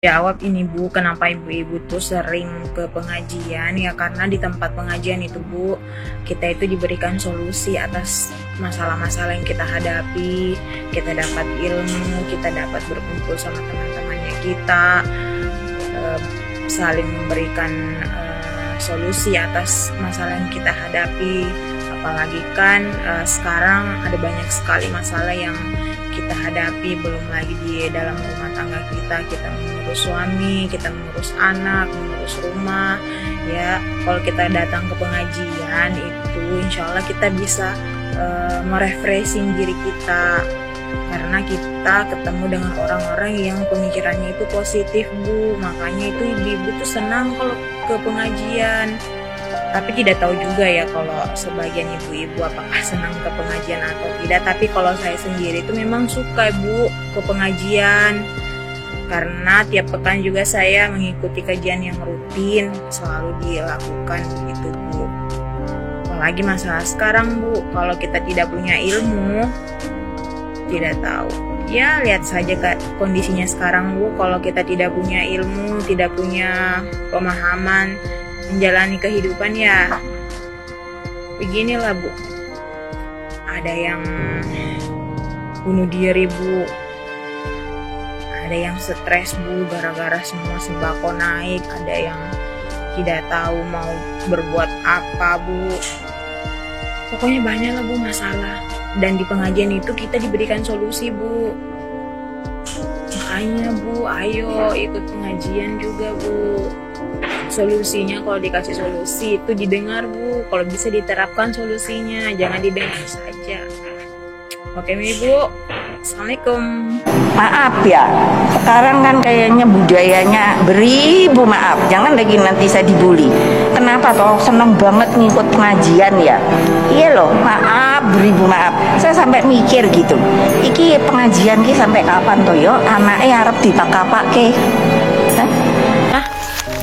Jawab ini Bu, kenapa ibu-ibu tuh sering ke pengajian? Ya karena di tempat pengajian itu Bu, kita itu diberikan solusi atas masalah-masalah yang kita hadapi. Kita dapat ilmu, kita dapat berkumpul sama teman-temannya kita, saling memberikan solusi atas masalah yang kita hadapi. Apalagi kan sekarang ada banyak sekali masalah yang kita hadapi, belum lagi di dalam rumah tangga kita mengurus suami, kita mengurus anak, mengurus rumah. Ya, kalau kita datang ke pengajian itu insya Allah kita bisa merefreshing diri kita, karena kita ketemu dengan orang-orang yang pemikirannya itu positif Bu. Makanya itu ibu-ibu tuh senang kalau ke pengajian. Tapi tidak tahu juga ya kalau sebagian ibu-ibu apakah senang ke pengajian atau tidak. Tapi kalau saya sendiri itu memang suka Bu ke pengajian, karena tiap pekan juga saya mengikuti kajian yang rutin selalu dilakukan begitu Bu. Apalagi masalah sekarang Bu, kalau kita tidak punya ilmu, tidak tahu. Ya lihat saja kondisinya sekarang Bu, kalau kita tidak punya ilmu, tidak punya pemahaman menjalani kehidupan, ya beginilah Bu. Ada yang bunuh diri Bu, ada yang stres Bu gara-gara semua sembako naik, ada yang tidak tahu mau berbuat apa Bu. Pokoknya banyak lah Bu masalah, dan di pengajian itu kita diberikan solusi Bu. Makanya Bu, ayo ikut pengajian juga Bu. Solusinya kalau dikasih solusi itu didengar Bu, kalau bisa diterapkan solusinya, jangan didengar saja. Oke Bu, Assalamualaikum. Maaf ya, sekarang kan kayaknya budayanya beribu maaf, jangan lagi nanti saya dibully. Kenapa toh seneng banget ngikut pengajian ya? Iya loh, maaf beribu maaf. Saya sampai mikir gitu, iki pengajian ki sampai kapan toh yo? Anaknya harap dipakai ke?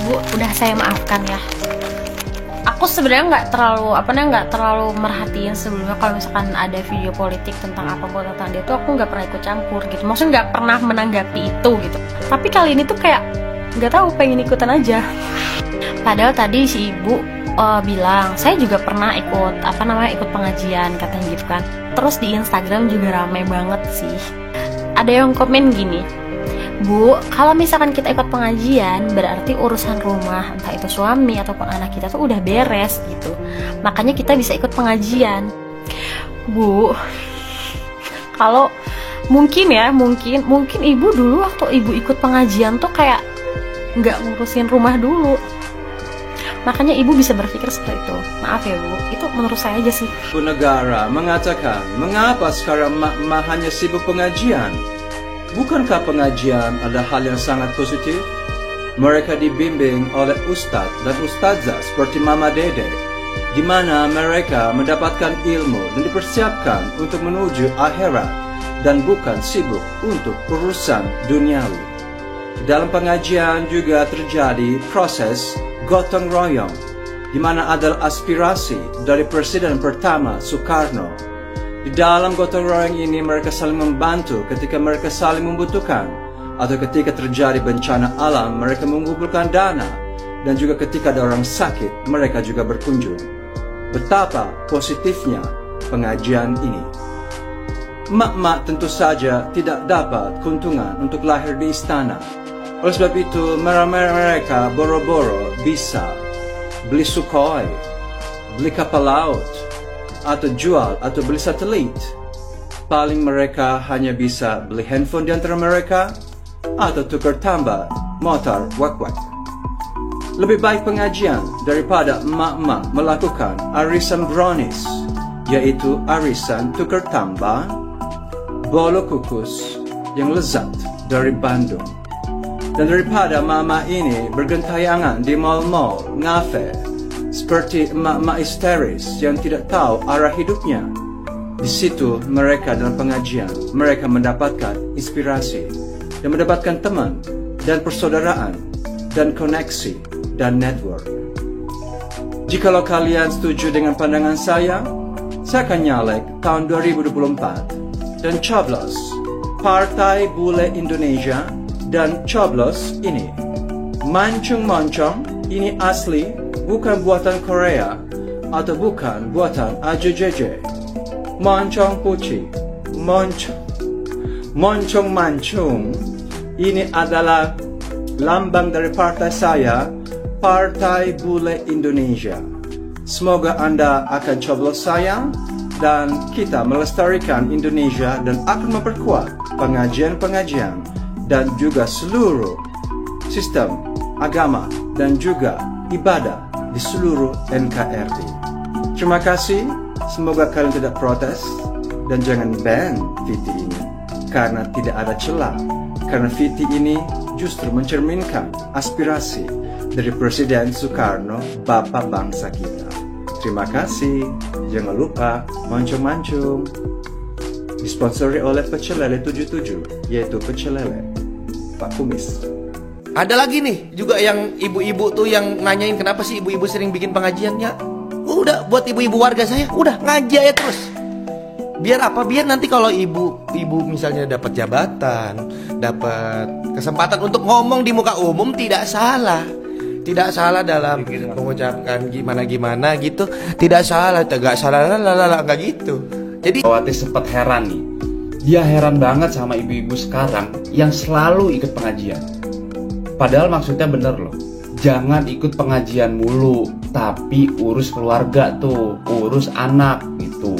Bu, udah saya maafkan ya. Aku sebenarnya nggak terlalu merhatiin sebelumnya kalau misalkan ada video politik tentang apapun tentang dia tuh aku nggak pernah ikut campur gitu. Maksudnya nggak pernah menanggapi itu gitu. Tapi kali ini tuh kayak nggak tahu, pengen ikutan aja. Padahal tadi si ibu bilang saya juga pernah ikut pengajian katanya gitu kan. Terus di Instagram juga ramai banget sih. Ada yang komen gini, Bu, kalau misalkan kita ikut pengajian berarti urusan rumah, entah itu suami ataupun anak kita tuh udah beres gitu. Makanya kita bisa ikut pengajian. Bu, kalau mungkin ibu dulu waktu ibu ikut pengajian tuh kayak nggak ngurusin rumah dulu. Makanya ibu bisa berpikir seperti itu. Maaf ya Bu, itu menurut saya aja sih. Bu negara mengatakan, mengapa sekarang mak hanya sibuk pengajian? Bukankah pengajian ada hal yang sangat positif? Mereka dibimbing oleh ustadz dan ustazah seperti Mama Dede, di mana mereka mendapatkan ilmu dan dipersiapkan untuk menuju akhirat dan bukan sibuk untuk urusan duniawi. Dalam pengajian juga terjadi proses gotong royong, di mana ada aspirasi dari Presiden pertama Soekarno. Di dalam gotong royong ini mereka saling membantu ketika mereka saling membutuhkan, atau ketika terjadi bencana alam mereka mengumpulkan dana, dan juga ketika ada orang sakit mereka juga berkunjung. Betapa positifnya pengajian ini. Mak-mak tentu saja tidak dapat keuntungan untuk lahir di istana. Oleh sebab itu mereka boro-boro bisa beli Sukhoi, beli kapal laut, atau jual atau beli satelit. Paling mereka hanya bisa beli handphone di antara mereka, atau tukar tambah motor wak-wak. Lebih baik pengajian daripada emak-emak melakukan arisan brownies, yaitu arisan tukar tambah bolu kukus yang lezat dari Bandung. Dan daripada emak-emak ini bergentayangan di mall-mall, ngafe, seperti emak-emak histeris yang tidak tahu arah hidupnya. Di situ mereka dalam pengajian, mereka mendapatkan inspirasi dan mendapatkan teman dan persaudaraan dan koneksi dan network. Jikalau kalian setuju dengan pandangan saya akan nyalek tahun 2024 dan coblos Partai Bule Indonesia dan coblos ini. Mancung moncong ini asli, bukan buatan Korea atau bukan buatan AJJJ. Moncong putih, moncong mancung ini adalah lambang dari partai saya, Partai Bule Indonesia. Semoga Anda akan coblos saya dan kita melestarikan Indonesia dan akan memperkuat pengajian-pengajian dan juga seluruh sistem agama dan juga ibadah di seluruh NKRI. Terima kasih, semoga kalian tidak protes dan jangan ban VT ini karena tidak ada celah, karena VT ini justru mencerminkan aspirasi dari Presiden Soekarno, Bapak bangsa kita. Terima kasih. Jangan lupa mancung-mancung. Disponsori oleh Pecel Lele 77, yaitu Pecel Lele Pak Kumis. Ada lagi nih juga yang ibu-ibu tuh yang nanyain kenapa sih ibu-ibu sering bikin pengajiannya. Udah buat ibu-ibu warga saya, udah ngaji aja terus. Biar apa? Biar nanti kalau ibu misalnya dapat jabatan, dapat kesempatan untuk ngomong di muka umum tidak salah. Tidak salah dalam mengucapkan gimana-gimana gitu. Tidak salah, tidak salah, nggak gitu. Jadi Wati sempat heran nih. Dia heran banget sama ibu-ibu sekarang yang selalu ikut pengajian. Padahal maksudnya bener loh. Jangan ikut pengajian mulu, tapi urus keluarga tuh, urus anak gitu.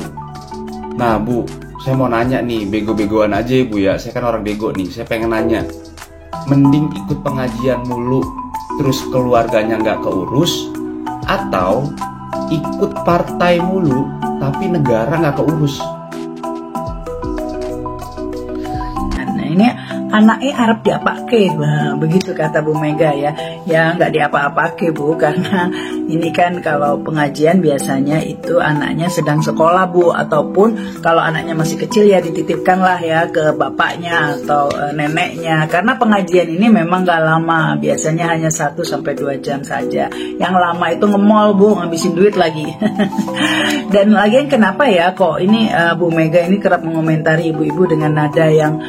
Nah Bu, saya mau nanya nih, bego-begoan aja ya Bu ya. Saya kan orang bego nih, saya pengen nanya. Mending ikut pengajian mulu terus keluarganya nggak keurus, atau ikut partai mulu tapi negara nggak keurus? Nah ini anaknya Arab diapake, begitu kata Bu Mega ya. Ya nggak diapa-apake Bu, karena ini kan kalau pengajian biasanya itu anaknya sedang sekolah Bu, ataupun kalau anaknya masih kecil ya dititipkan lah ya ke bapaknya atau neneknya, karena pengajian ini memang gak lama, biasanya hanya 1-2 jam saja. Yang lama itu ngemol Bu, ngabisin duit lagi. Dan lagian kenapa ya kok ini Bu Mega ini kerap mengomentari ibu-ibu dengan nada yang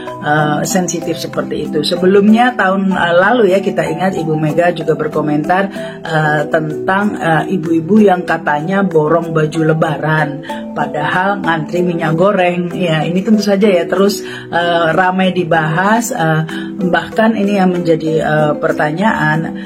sensitif seperti itu. Sebelumnya tahun lalu ya kita ingat Ibu Mega juga berkomentar tentang ibu-ibu yang katanya borong baju lebaran padahal ngantri minyak goreng. Ya ini tentu saja ya terus ramai dibahas, bahkan ini yang menjadi pertanyaan,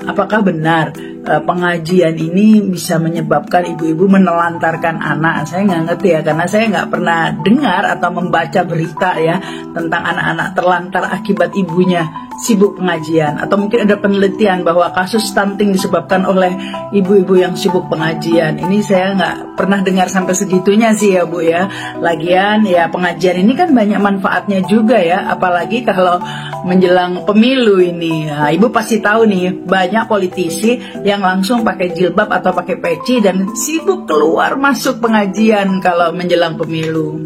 apakah benar pengajian ini bisa menyebabkan ibu-ibu menelantarkan anak? Saya nggak ngerti ya, karena saya nggak pernah dengar atau membaca berita ya tentang anak-anak terlantar akibat ibunya sibuk pengajian. Atau mungkin ada penelitian bahwa kasus stunting disebabkan oleh ibu-ibu yang sibuk pengajian. Ini saya nggak pernah dengar sampai segitunya sih ya Bu ya. Lagian ya pengajian ini kan banyak manfaatnya juga ya, apalagi kalau menjelang pemilu ini. Nah, Ibu pasti tahu nih banyak politisi yang langsung pakai jilbab atau pakai peci dan sibuk keluar masuk pengajian kalau menjelang pemilu.